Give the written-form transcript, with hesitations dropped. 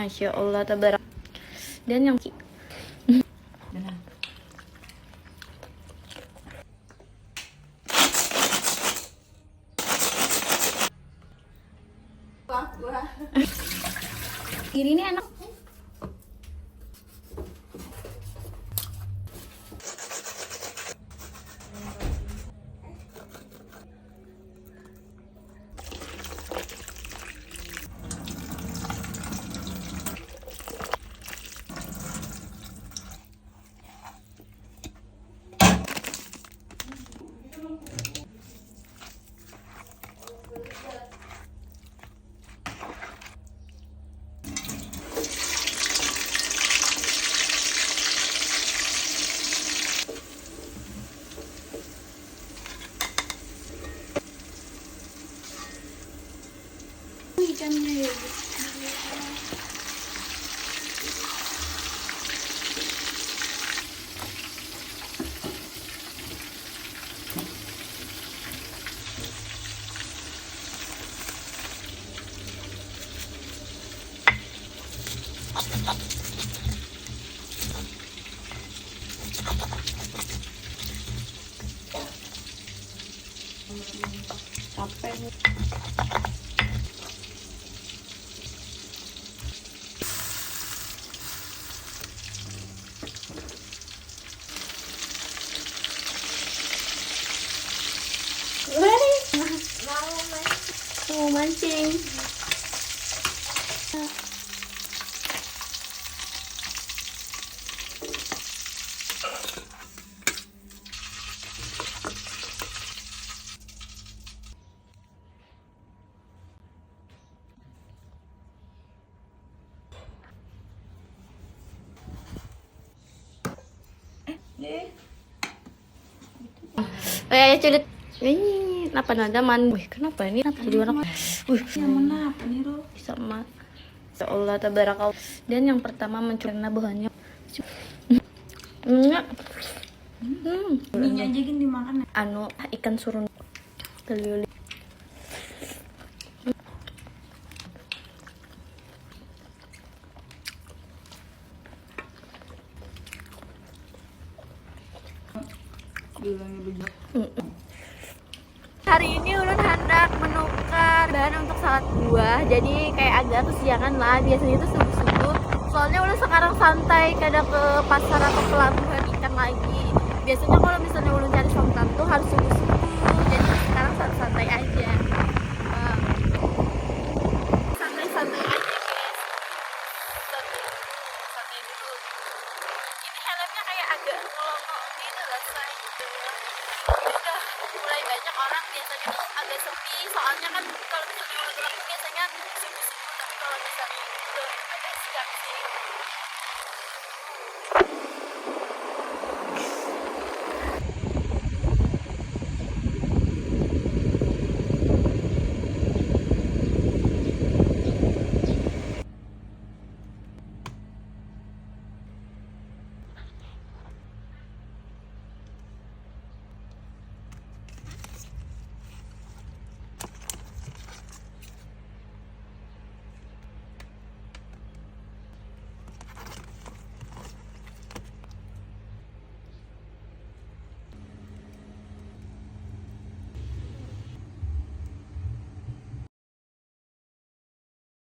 Masya Allah tabarak. Dan yang kiri ini enak. Ikannya ya. Capek nih. Mau mancing. Ya culit. Ini kenapa nada man? Wih, kenapa ini? Kenapa jadi warna? Wih, yang mana apa nih Ro? sama. Ya Allah tabarakal. Dan yang pertama mencuri bahannya. Enggak. Ininya aja gini dimakan ya. Anu ikan surun keliuli. Bilangnya bejat. Hari ini Ulun hendak menukar bahan untuk salad buah. Jadi kayak agak kesiangan lah. Biasanya itu subuh-subuh. Soalnya Ulun sekarang santai, kadang ke pasar atau pelabuhan ikan lagi. Biasanya kalau misalnya Ulun cari somtam tuh harus subuh-subuh. Jadi sekarang santai aja. Santai-santai aja guys. Santai dulu. Ini helmnya kayak agak ngelongok gitu lah say. Udah mulai banyak orang, biasanya tuh agak sepi. Soalnya kan kalau misalnya Ulun biasanya subuh-subuh, tapi kalau misalnya itu agak siang sih.